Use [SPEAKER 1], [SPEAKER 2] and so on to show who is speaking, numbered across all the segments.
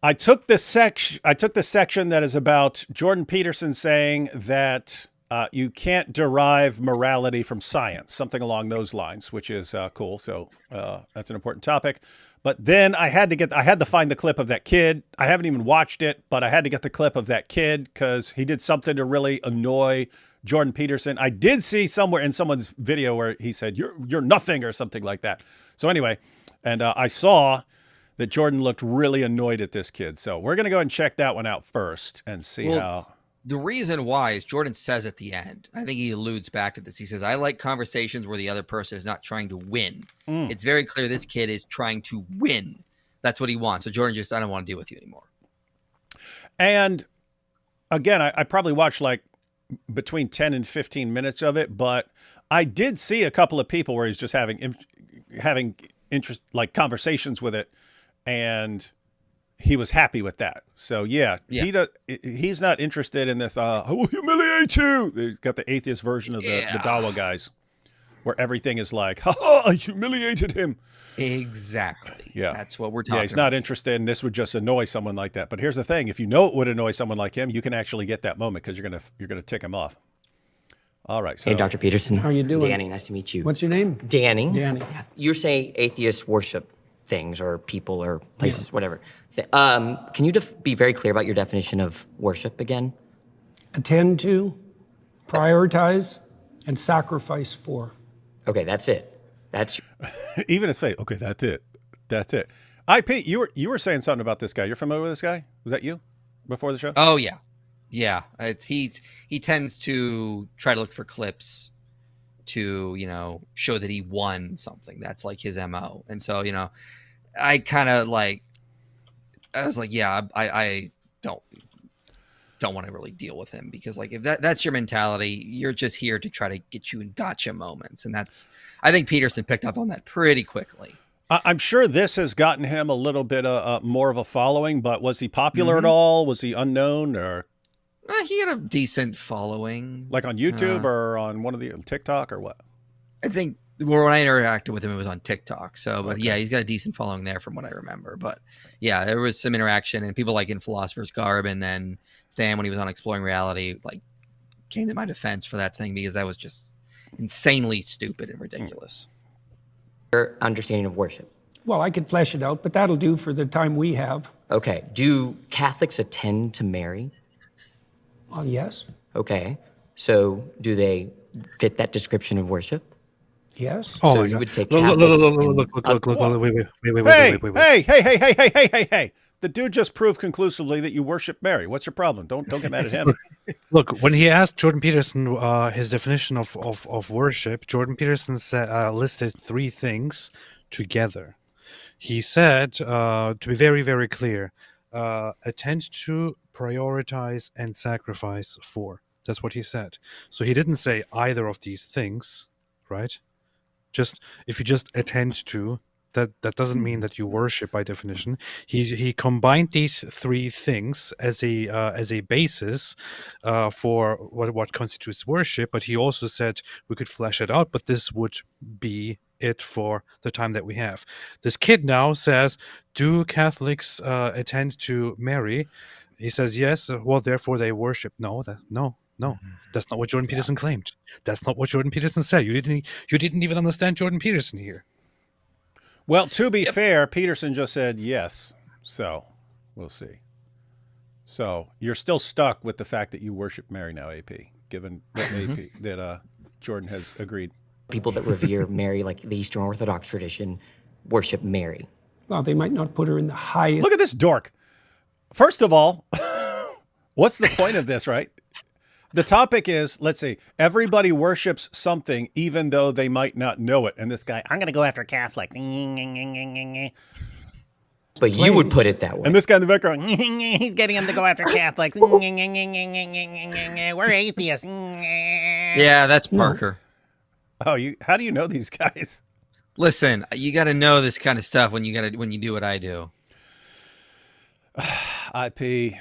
[SPEAKER 1] I took the section that is about Jordan Peterson saying that you can't derive morality from science, something along those lines, which is cool. So that's an important topic. But then I had to find the clip of that kid. I haven't even watched it, but I had to get the clip of that kid because he did something to really annoy Jordan Peterson. I did see somewhere in someone's video where he said, you're nothing or something like that. So anyway, and I saw that Jordan looked really annoyed at this kid. So we're going to go ahead and check that one out first and see how.
[SPEAKER 2] The reason why is Jordan says at the end, I think he alludes back to this. He says, I like conversations where the other person is not trying to win. It's very clear this kid is trying to win. That's what he wants. So Jordan just, I don't want to deal with you anymore.
[SPEAKER 1] And again, I probably watched like between 10 and 15 minutes of it, but I did see a couple of people where he's just having interest, like conversations with it. And he was happy with that. So yeah. He's not interested in this, I will humiliate you. They've got the atheist version of the Dawa guys where everything is like, I humiliated him.
[SPEAKER 2] Exactly.
[SPEAKER 1] Yeah.
[SPEAKER 2] That's what we're talking about.
[SPEAKER 1] Yeah, he's not interested, and this would just annoy someone like that. But here's the thing. If you know it would annoy someone like him, you can actually get that moment because you're gonna tick him off. All right. So,
[SPEAKER 3] hey, Dr. Peterson.
[SPEAKER 4] How are you doing?
[SPEAKER 3] Danny, nice to meet you.
[SPEAKER 4] What's your name?
[SPEAKER 3] Danny.
[SPEAKER 4] Danny.
[SPEAKER 3] You're saying atheists worship things or people or places, whatever. Can you be very clear about your definition of worship again?
[SPEAKER 4] Attend to, prioritize, and sacrifice for.
[SPEAKER 3] Okay, that's it. That's
[SPEAKER 1] even his face. Okay, that's it. That's it. IP, you were saying something about this guy. You're familiar with this guy? Was that you before the show?
[SPEAKER 2] Oh yeah, yeah. He tends to try to look for clips to show that he won something. That's like his MO. And so I kind of like. I was like, yeah, I don't want to really deal with him because like if that's your mentality, you're just here to try to get you in gotcha moments, and I think Peterson picked up on that pretty quickly.
[SPEAKER 1] I'm sure this has gotten him a little bit more of a following, but was he popular at all? Was he unknown or?
[SPEAKER 2] He had a decent following,
[SPEAKER 1] like on YouTube or on one of the TikTok or what?
[SPEAKER 2] I think. Well, when I interacted with him, it was on TikTok. So, but yeah, he's got a decent following there from what I remember. But yeah, there was some interaction, and people like in Philosopher's Garb, and then Tham when he was on Exploring Reality, like came to my defense for that thing because that was just insanely stupid and ridiculous.
[SPEAKER 3] your understanding of worship.
[SPEAKER 4] Well, I could flesh it out, but that'll do for the time we have.
[SPEAKER 3] Okay. Do Catholics attend to Mary?
[SPEAKER 4] Yes.
[SPEAKER 3] Okay. So do they fit that description of worship?
[SPEAKER 4] Yes.
[SPEAKER 3] Oh, so you would say Catholics.
[SPEAKER 1] Hey. The dude just proved conclusively that you worship Mary. What's your problem? Don't get mad at him.
[SPEAKER 5] Look, when he asked Jordan Peterson his definition of worship, Jordan Peterson listed three things together. He said, to be very, very clear, attend to, prioritize, and sacrifice for. That's what he said. So he didn't say either of these things, right? If you just attend to, that doesn't mean that you worship by definition. He combined these three things as a basis for what constitutes worship, but he also said we could flesh it out, but this would be it for the time that we have. This kid now says, do Catholics attend to Mary? He says yes. Well, therefore they worship. No. That's not what Jordan Peterson claimed. That's not what Jordan Peterson said. You didn't even understand Jordan Peterson here.
[SPEAKER 1] Well, to be fair, Peterson just said yes. So we'll see. So you're still stuck with the fact that you worship Mary now, AP, given that Jordan has agreed.
[SPEAKER 3] People that revere Mary, like the Eastern Orthodox tradition, worship Mary.
[SPEAKER 4] Well, they might not put her in the highest.
[SPEAKER 1] Look at this dork. First of all, what's the point of this, right? The topic is, let's see, everybody worships something even though they might not know it. And this guy, I'm going to go after Catholic.
[SPEAKER 3] But you would put it that way.
[SPEAKER 1] And this guy in the background, he's getting him to go after Catholics. We're atheists.
[SPEAKER 2] Yeah, that's Parker.
[SPEAKER 1] Oh, how do you know these guys?
[SPEAKER 2] Listen, you got to know this kind of stuff when you do what I do.
[SPEAKER 1] IP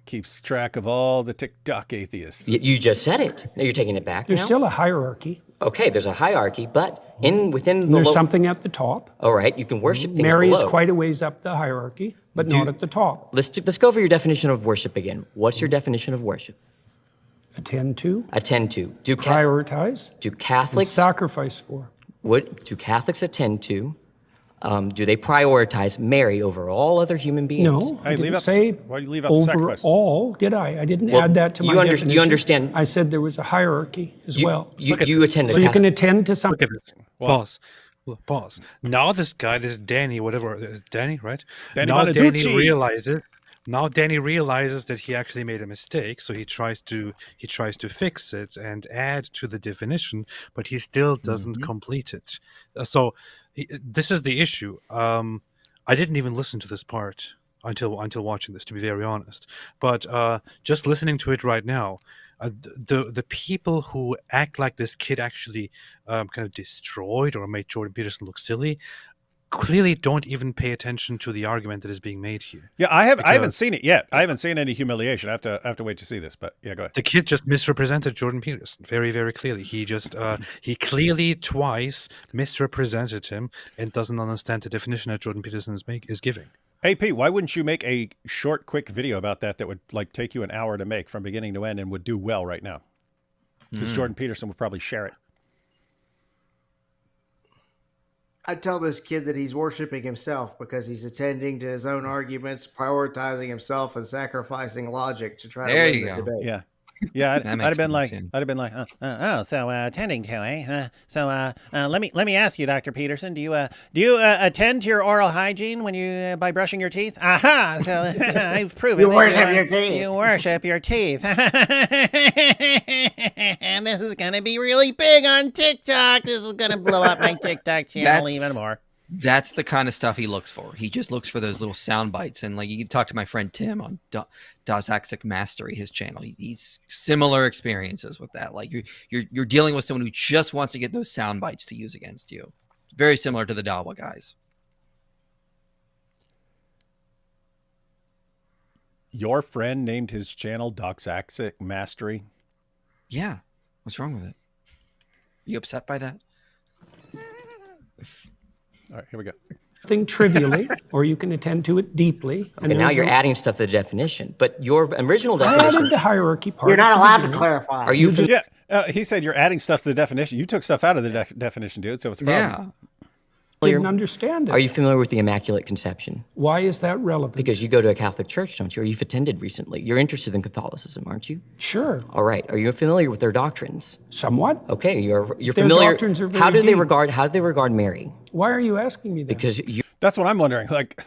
[SPEAKER 1] keeps track of all the TikTok atheists.
[SPEAKER 3] You just said it. Now you're taking it back.
[SPEAKER 4] There's
[SPEAKER 3] now?
[SPEAKER 4] still a hierarchy.
[SPEAKER 3] Okay, there's a hierarchy, but within the
[SPEAKER 4] There's something at the top.
[SPEAKER 3] All right, you can worship things
[SPEAKER 4] Mary
[SPEAKER 3] below.
[SPEAKER 4] is quite a ways up the hierarchy. but not at the top.
[SPEAKER 3] Let's go over your definition of worship again. What's your definition of worship?
[SPEAKER 4] Attend to,
[SPEAKER 3] Attend to.
[SPEAKER 4] prioritize,
[SPEAKER 3] Do
[SPEAKER 4] and
[SPEAKER 3] Catholics
[SPEAKER 4] sacrifice for.
[SPEAKER 3] what do Catholics attend to? Do they prioritize Mary over all other human beings?
[SPEAKER 4] No,
[SPEAKER 1] Hey,
[SPEAKER 4] I
[SPEAKER 1] leave
[SPEAKER 4] didn't
[SPEAKER 1] out the-
[SPEAKER 4] say
[SPEAKER 1] why do you leave out the sacrifice?
[SPEAKER 4] overall, did I? I didn't
[SPEAKER 3] Well,
[SPEAKER 4] add that to my
[SPEAKER 3] you
[SPEAKER 4] definition.
[SPEAKER 3] understand-
[SPEAKER 4] I said there was a hierarchy as well.
[SPEAKER 3] You
[SPEAKER 5] Look at
[SPEAKER 3] you
[SPEAKER 5] this.
[SPEAKER 3] attend a
[SPEAKER 4] So you can
[SPEAKER 3] Catholic.
[SPEAKER 4] attend to
[SPEAKER 5] Look
[SPEAKER 4] something.
[SPEAKER 5] at this. Pause. Pause. Now this guy, this Danny, whatever, Danny, right?
[SPEAKER 1] Danny
[SPEAKER 5] now Danny
[SPEAKER 1] Bonaducci.
[SPEAKER 5] realizes. Now Danny realizes that he actually made a mistake, so he tries to fix it and add to the definition, but he still doesn't complete it. This is the issue. I didn't even listen to this part until watching this, to be very honest. But just listening to it right now, the people who act like this kid actually kind of destroyed or made Jordan Peterson look silly clearly don't even pay attention to the argument that is being made here.
[SPEAKER 1] Yeah, I haven't
[SPEAKER 5] Because-
[SPEAKER 1] seen it yet. I haven't seen any humiliation. I have to wait to see this. But yeah, go ahead.
[SPEAKER 5] The kid just misrepresented Jordan Peterson very, very clearly. He just he clearly twice misrepresented him and doesn't understand the definition that Jordan Peterson is giving.
[SPEAKER 1] AP, why wouldn't you make a short, quick video about that would like take you an hour to make from beginning to end and would do well right now? Because Jordan Peterson would probably share it.
[SPEAKER 6] I tell this kid that he's worshiping himself because he's attending to his own arguments, prioritizing himself, and sacrificing logic to try
[SPEAKER 2] There
[SPEAKER 6] to win
[SPEAKER 2] you
[SPEAKER 6] the
[SPEAKER 2] go.
[SPEAKER 6] debate.
[SPEAKER 1] Yeah. Yeah, I'd
[SPEAKER 2] That
[SPEAKER 1] have
[SPEAKER 2] makes
[SPEAKER 1] been like,
[SPEAKER 2] sense,
[SPEAKER 1] so attending to, eh? Let me ask you, Dr. Peterson, do you attend to your oral hygiene when you by brushing your teeth? Aha! So I've proven
[SPEAKER 6] You
[SPEAKER 1] that
[SPEAKER 6] worship your teeth.
[SPEAKER 1] You worship your teeth. And this is gonna be really big on TikTok. This is gonna blow up my TikTok channel
[SPEAKER 2] That's-
[SPEAKER 1] even more.
[SPEAKER 2] That's the kind of stuff he looks for. He just looks for those little sound bites. And like you can talk to my friend Tim on Dosaxic Mastery, his channel. He's similar experiences with that. Like you're dealing with someone who just wants to get those sound bites to use against you. Very similar to the Dawa guys.
[SPEAKER 1] Your friend named his channel Doxaxic Mastery.
[SPEAKER 2] Yeah. What's wrong with it? You upset by that?
[SPEAKER 1] All right, here we go.
[SPEAKER 4] Thing trivially, or you can attend to it deeply.
[SPEAKER 3] Okay, now
[SPEAKER 4] there's
[SPEAKER 3] you're
[SPEAKER 4] a-
[SPEAKER 3] adding stuff to the definition, but your original
[SPEAKER 4] I added
[SPEAKER 3] definition.
[SPEAKER 4] the hierarchy part.
[SPEAKER 6] You're
[SPEAKER 4] at
[SPEAKER 6] not
[SPEAKER 4] the
[SPEAKER 6] allowed to
[SPEAKER 4] beginning.
[SPEAKER 6] clarify.
[SPEAKER 3] Are you?
[SPEAKER 1] Yeah, he said you're adding stuff to the definition. You took stuff out of the definition, dude. So it's a problem.
[SPEAKER 2] Yeah.
[SPEAKER 4] Didn't understand it.
[SPEAKER 3] Are you familiar with the Immaculate Conception?
[SPEAKER 4] Why is that relevant?
[SPEAKER 3] Because you go to a Catholic church, don't you? Or you've attended recently. You're interested in Catholicism, aren't you?
[SPEAKER 4] Sure,
[SPEAKER 3] All right. Are you familiar with their doctrines?
[SPEAKER 4] somewhat.
[SPEAKER 3] Okay, you're
[SPEAKER 4] Their
[SPEAKER 3] familiar.
[SPEAKER 4] doctrines are very
[SPEAKER 3] how do they
[SPEAKER 4] deep.
[SPEAKER 3] regard Mary?
[SPEAKER 4] Why are you asking me that?
[SPEAKER 3] Because you
[SPEAKER 1] That's what I'm wondering. Like,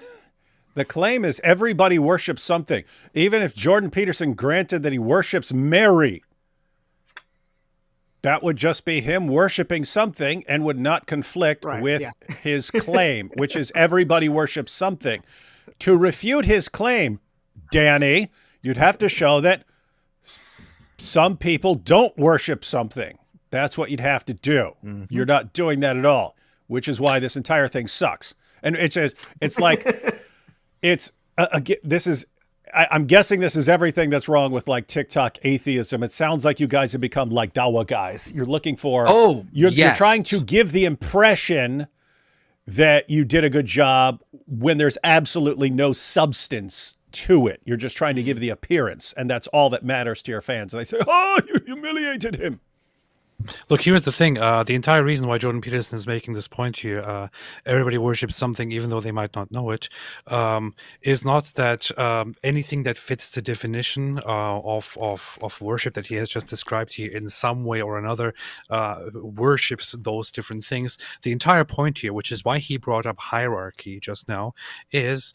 [SPEAKER 1] the claim is everybody worships something. Even if Jordan Peterson granted that he worships Mary, that would just be him worshiping something and would not conflict
[SPEAKER 6] Right,
[SPEAKER 1] with
[SPEAKER 6] yeah.
[SPEAKER 1] his claim, which is everybody worships something. To refute his claim, Danny, you'd have to show that some people don't worship something. That's what you'd have to do. You're not doing that at all, which is why this entire thing sucks. And it's like, this is, I'm guessing this is everything that's wrong with like TikTok atheism. It sounds like you guys have become like Dawa guys. You're looking for, you're
[SPEAKER 2] yes.
[SPEAKER 1] trying to give the impression that you did a good job when there's absolutely no substance to it. You're just trying to give the appearance, and that's all that matters to your fans. And they say, oh, you humiliated him.
[SPEAKER 5] Look, here's the thing. The entire reason why Jordan Peterson is making this point here, everybody worships something, even though they might not know it, is not that anything that fits the definition of worship that he has just described here in some way or another worships those different things. The entire point here, which is why he brought up hierarchy just now, is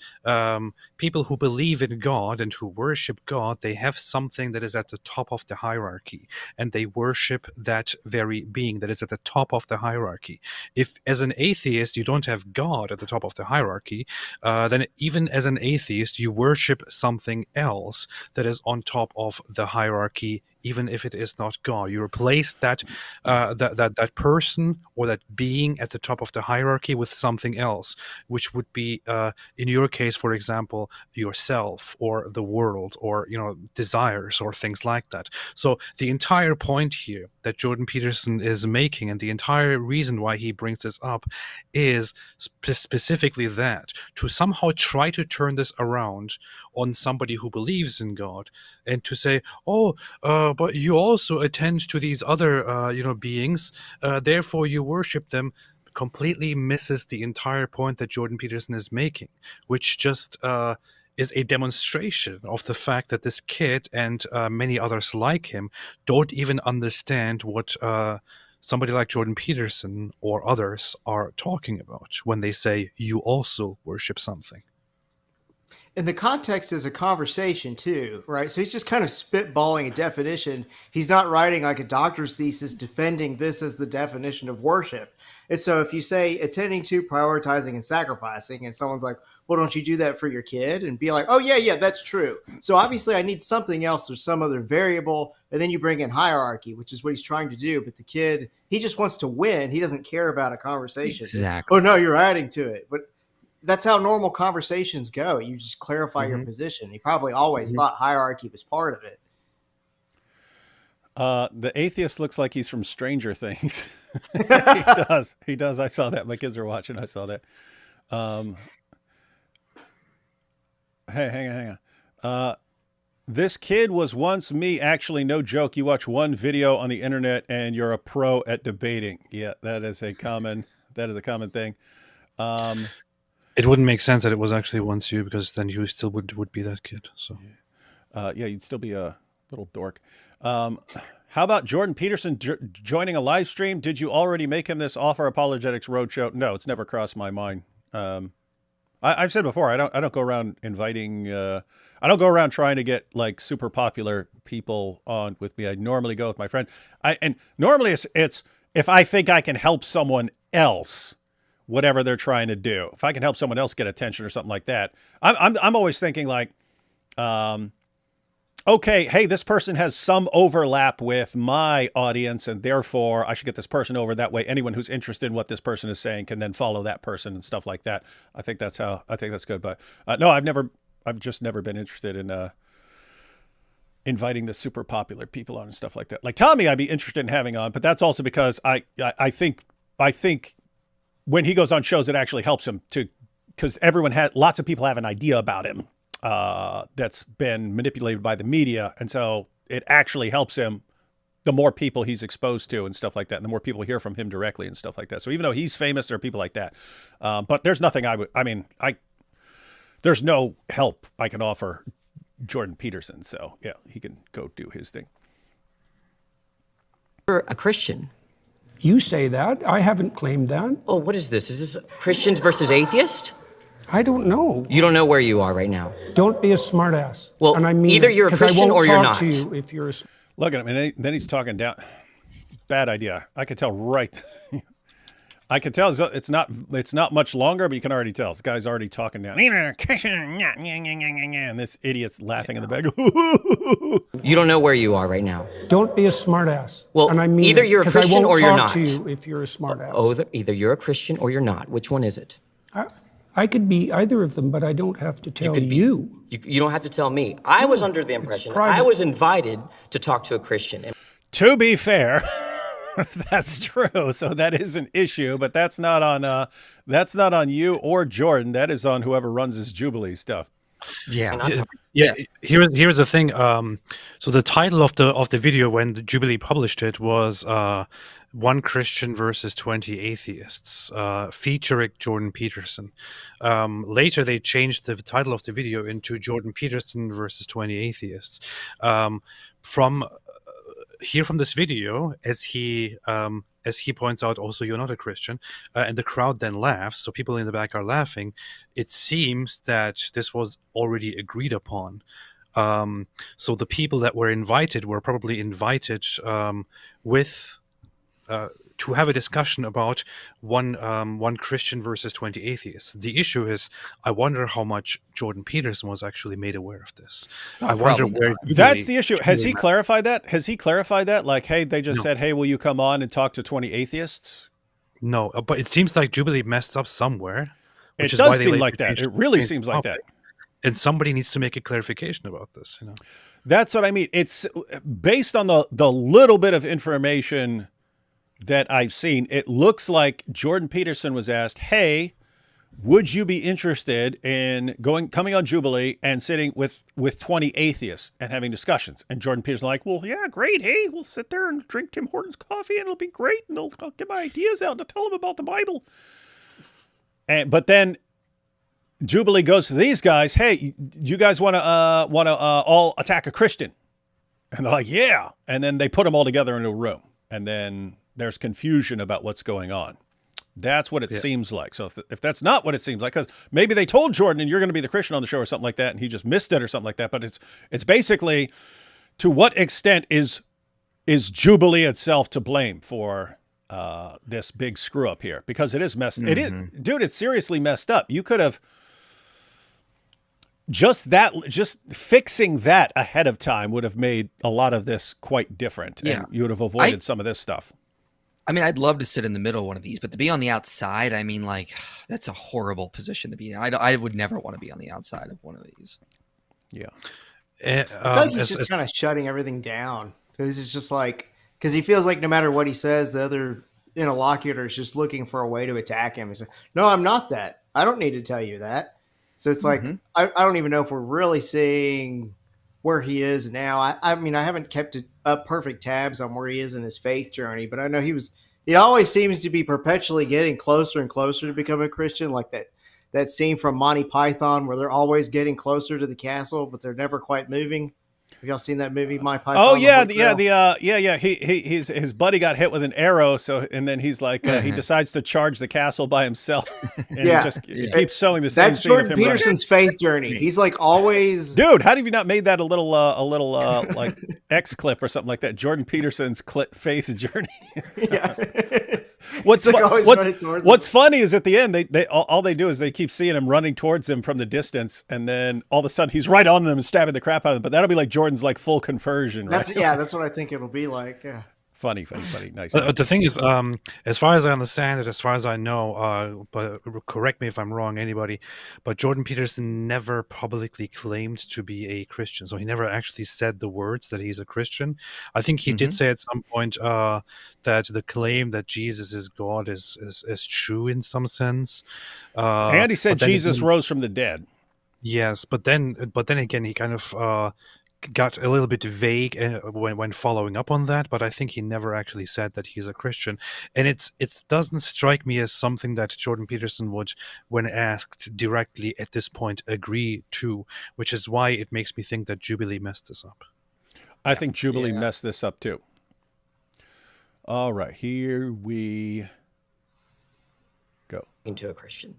[SPEAKER 5] people who believe in God and who worship God, they have something that is at the top of the hierarchy, and they worship that very being that is at the top of the hierarchy. If as an atheist you don't have God at the top of the hierarchy, then even as an atheist you worship something else that is on top of the hierarchy even if it is not God. You replace that that person or that being at the top of the hierarchy with something else, which would be, in your case, for example, yourself or the world or desires or things like that. So the entire point here that Jordan Peterson is making, and the entire reason why he brings this up, is specifically that, to somehow try to turn this around on somebody who believes in God, and to say, oh, but you also attend to these other beings, therefore you worship them, completely misses the entire point that Jordan Peterson is making, which just is a demonstration of the fact that this kid and many others like him don't even understand what somebody like Jordan Peterson or others are talking about when they say you also worship something.
[SPEAKER 6] And the context is a conversation too, right? So he's just kind of spitballing a definition. He's not writing like a doctor's thesis defending this as the definition of worship. And so if you say attending to, prioritizing, and sacrificing, and someone's like, well, don't you do that for your kid? And be like, oh, yeah, that's true. So obviously I need something else. There's some other variable. And then you bring in hierarchy, which is what he's trying to do. But the kid, he just wants to win. He doesn't care about a conversation.
[SPEAKER 2] Exactly.
[SPEAKER 6] Oh, no, you're adding to it. But that's how normal conversations go. You just clarify your position. He probably always thought hierarchy was part of it.
[SPEAKER 1] The atheist looks like he's from Stranger Things. He does. I saw that. My kids are watching. I saw that. Hey, hang on. This kid was once me. Actually, no joke. You watch one video on the internet and you're a pro at debating. Yeah, that is a common thing.
[SPEAKER 5] It wouldn't make sense that it was actually once you, because then you still would be that kid. So,
[SPEAKER 1] yeah, you'd still be a little dork. How about Jordan Peterson joining a live stream? Did you already make him this Offer Apologetics Roadshow? No, it's never crossed my mind. I've said before, I don't go around inviting. I don't go around trying to get like super popular people on with me. I normally go with my friends. And normally it's if I think I can help someone else, whatever they're trying to do. If I can help someone else get attention or something like that, I'm always thinking like, okay, hey, this person has some overlap with my audience, and therefore I should get this person over. That way, anyone who's interested in what this person is saying can then follow that person and stuff like that. I think that's good. But no, I've just never been interested in inviting the super popular people on and stuff like that. Like Tommy, I'd be interested in having on, but that's also because I think when he goes on shows, it actually helps him because lots of people have an idea about him that's been manipulated by the media. And so it actually helps him the more people he's exposed to and stuff like that. And the more people hear from him directly and stuff like that. So even though he's famous, there are people like that. But there's nothing there's no help I can offer Jordan Peterson. So yeah, he can go do his thing.
[SPEAKER 3] You're a Christian.
[SPEAKER 4] You say that. I haven't claimed that.
[SPEAKER 3] Oh, what is this? Is this Christians versus atheists?
[SPEAKER 4] I don't know.
[SPEAKER 3] You don't know where you are right now.
[SPEAKER 4] Don't be a smartass.
[SPEAKER 3] Well,
[SPEAKER 4] and I mean
[SPEAKER 3] either you're a
[SPEAKER 4] 'cause I
[SPEAKER 3] Christian
[SPEAKER 4] won't
[SPEAKER 3] or you're
[SPEAKER 4] talk
[SPEAKER 3] not.
[SPEAKER 4] to you if you're a
[SPEAKER 1] Look at him, and then he's talking down. Bad idea. I could tell right. I can tell it's not much longer, but you can already tell this guy's already talking down. And this idiot's laughing in the back.
[SPEAKER 3] You don't know where you are right now.
[SPEAKER 4] Don't be a smartass.
[SPEAKER 3] Well,
[SPEAKER 4] and I mean
[SPEAKER 3] either you're a
[SPEAKER 4] 'cause
[SPEAKER 3] Christian
[SPEAKER 4] I won't
[SPEAKER 3] or you're
[SPEAKER 4] talk
[SPEAKER 3] not.
[SPEAKER 4] to you if you're a smartass.
[SPEAKER 3] Oh, either you're a Christian or you're not. Which one is it?
[SPEAKER 4] I could be either of them, but I don't have to tell you.
[SPEAKER 3] You don't have to tell me. I was under the impression
[SPEAKER 4] private.
[SPEAKER 3] I was invited to talk to a Christian.
[SPEAKER 1] To be fair, that's true. So that is an issue, but that's not on you or Jordan. That is on whoever runs his Jubilee stuff.
[SPEAKER 5] Yeah. Here's the thing. So the title of the video when the Jubilee published it was "One Christian versus 20 Atheists," featuring Jordan Peterson. Later, they changed the title of the video into "Jordan Peterson versus 20 Atheists." From this video, as he points out, also you're not a Christian, and the crowd then laughs. So people in the back are laughing. It seems that this was already agreed upon. So the people that were invited were probably invited with to have a discussion about one Christian versus 20 atheists. The issue is, I wonder how much Jordan Peterson was actually made aware of this. I wonder
[SPEAKER 2] probably
[SPEAKER 5] where
[SPEAKER 2] not.
[SPEAKER 1] That's the issue. Has he
[SPEAKER 5] Jubilee-
[SPEAKER 1] clarified that? Has he clarified that? Like, hey, they just
[SPEAKER 5] No.
[SPEAKER 1] said, hey, will you come on and talk to 20 atheists?
[SPEAKER 5] No, but it seems like Jubilee messed up somewhere. Which
[SPEAKER 1] It
[SPEAKER 5] is why
[SPEAKER 1] does
[SPEAKER 5] they
[SPEAKER 1] seem
[SPEAKER 5] later
[SPEAKER 1] like that.
[SPEAKER 5] changed-
[SPEAKER 1] It really
[SPEAKER 5] changed
[SPEAKER 1] seems
[SPEAKER 5] the
[SPEAKER 1] like that.
[SPEAKER 5] topic. And somebody needs to make a clarification about this.
[SPEAKER 1] That's what I mean. It's based on the little bit of information that I've seen. It looks like Jordan Peterson was asked, hey, would you be interested in coming on Jubilee and sitting with 20 atheists and having discussions? And Jordan Peterson like, well, yeah, great. Hey, we'll sit there and drink Tim Hortons coffee and it'll be great. And I'll get my ideas out and I'll tell them about the Bible. But then Jubilee goes to these guys, hey, you guys want to all attack a Christian? And they're like, yeah. And then they put them all together in a room. And then there's confusion about what's going on. That's what it seems like. So if that's not what it seems like, because maybe they told Jordan, and you're going to be the Christian on the show or something like that, and he just missed it or something like that. But it's basically, to what extent is Jubilee itself to blame for this big screw up here? Because it is messed. It is, dude. It's seriously messed up. You could have just fixing that ahead of time would have made a lot of this quite different,
[SPEAKER 2] Yeah.
[SPEAKER 1] and you would have avoided some of this stuff.
[SPEAKER 2] I mean, I'd love to sit in the middle of one of these, but to be on the outside, I mean, like, that's a horrible position to be in. I would never want to be on the outside of one of these.
[SPEAKER 1] Yeah.
[SPEAKER 6] I feel like he's just kind of shutting everything down because it's just like, because he feels like no matter what he says, the other interlocutor is just looking for a way to attack him. He's like, no, I'm not that. I don't need to tell you that. So it's like, I don't even know if we're really seeing where he is now. I mean, I haven't kept up perfect tabs on where he is in his faith journey, but I know he always seems to be perpetually getting closer and closer to becoming a Christian, like that scene from Monty Python where they're always getting closer to the castle, but they're never quite moving. Have y'all seen that movie, Monty Python?
[SPEAKER 1] Oh yeah, his buddy got hit with an arrow, and then he's like, he decides to charge the castle by himself, and he keeps showing the same
[SPEAKER 6] That's
[SPEAKER 1] scene of
[SPEAKER 6] Jordan
[SPEAKER 1] him running.
[SPEAKER 6] Peterson's faith journey. He's like always,
[SPEAKER 1] Dude, how have you not made that a little like X clip or something like that? Jordan Peterson's faith journey.
[SPEAKER 6] yeah.
[SPEAKER 1] What's
[SPEAKER 6] like always running towards
[SPEAKER 1] what's funny is at the end they all they do is they keep seeing him running towards him from the distance, and then all of a sudden he's right on them and stabbing the crap out of them. But that'll be like Jordan's like full conversion, right?
[SPEAKER 6] That's what I think it'll be like. Yeah.
[SPEAKER 1] Funny, nice.
[SPEAKER 5] The thing is, as far as I understand it, as far as I know, but correct me if I'm wrong, anybody, but Jordan Peterson never publicly claimed to be a Christian. So he never actually said the words that he's a Christian. I think he did say at some point that the claim that Jesus is God is true in some sense.
[SPEAKER 1] And he said Jesus rose from the dead.
[SPEAKER 5] Yes, but then again, he kind of got a little bit vague when following up on that, but I think he never actually said that he's a Christian, and it doesn't strike me as something that Jordan Peterson would, when asked directly at this point, agree to, which is why it makes me think that Jubilee messed this up.
[SPEAKER 1] I think Jubilee messed this up too. All right, here we go.
[SPEAKER 3] Into a Christian.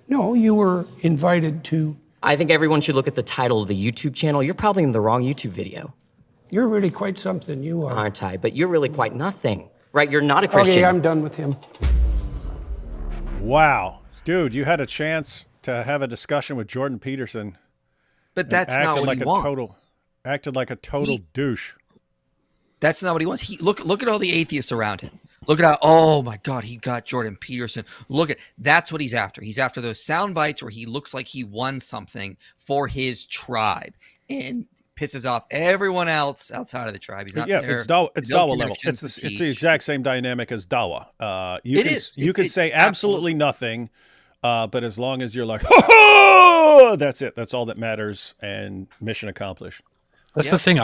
[SPEAKER 4] No, you were invited to.
[SPEAKER 3] I think everyone should look at the title of the YouTube channel. You're probably in the wrong YouTube video,
[SPEAKER 4] You're really quite something, you are.
[SPEAKER 3] aren't I? But you're really quite nothing, right? You're not a Christian.
[SPEAKER 4] Okay, I'm done with him.
[SPEAKER 1] Wow, dude, you had a chance to have a discussion with Jordan Peterson.
[SPEAKER 2] But that's not what he wants.
[SPEAKER 1] Acted like a total douche.
[SPEAKER 2] That's not what he wants. Look at all the atheists around him. Look at how, oh my God, he got Jordan Peterson. That's what he's after. He's after those sound bites where he looks like he won something for his tribe and pisses off everyone else outside of the tribe. He's not there.
[SPEAKER 1] It's Dawa level.
[SPEAKER 2] connections
[SPEAKER 1] It's
[SPEAKER 2] to
[SPEAKER 1] the
[SPEAKER 2] teach.
[SPEAKER 1] exact same dynamic as Dawa. You can say absolutely
[SPEAKER 2] absolutely
[SPEAKER 1] nothing, but as long as you're like, ho, that's it. That's all that matters, and mission accomplished.
[SPEAKER 5] That's the thing.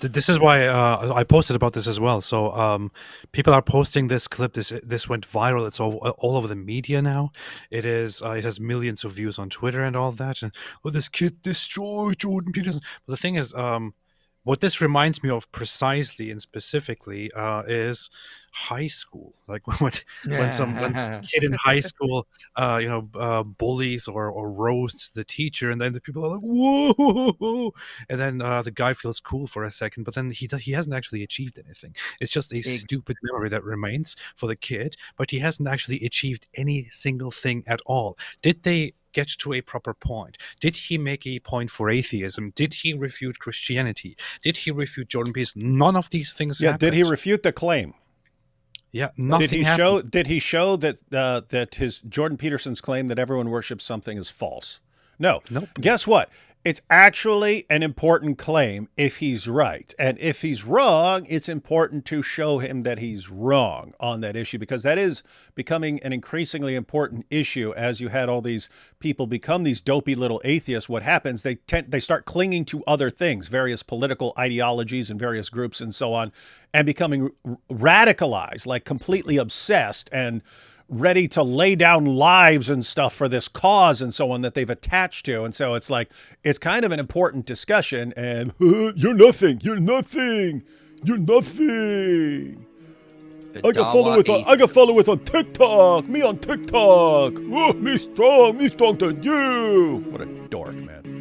[SPEAKER 5] This is why I posted about this as well. So people are posting this clip. This went viral. It's all over the media now. It has millions of views on Twitter and all that. And this kid destroyed Jordan Peterson. But the thing is, what this reminds me of precisely and specifically is high school. Like when some kid in high school, bullies or roasts the teacher, and then the people are like, "Whoa!" And then the guy feels cool for a second, but then he hasn't actually achieved anything. It's just a stupid memory that remains for the kid, but he hasn't actually achieved any single thing at all. Did they get to a proper point? Did he make a point for atheism? Did he refute Christianity? Did he refute Jordan Peterson? None of these things happened.
[SPEAKER 1] Did he refute the claim?
[SPEAKER 5] Yeah, nothing
[SPEAKER 1] Did he
[SPEAKER 5] happened.
[SPEAKER 1] Did he show that that his Jordan Peterson's claim that everyone worships something is false? No.
[SPEAKER 5] Nope.
[SPEAKER 1] Guess what? It's actually an important claim if he's right. And if he's wrong, it's important to show him that he's wrong on that issue, because that is becoming an increasingly important issue as you had all these people become these dopey little atheists. What happens, they start clinging to other things, various political ideologies and various groups and so on, and becoming radicalized, like completely obsessed and ready to lay down lives and stuff for this cause and so on that they've attached to. And so it's like, it's kind of an important discussion, and you're nothing. I got followers on TikTok. Me on TikTok. Oh, me strong than you. What a dork, man.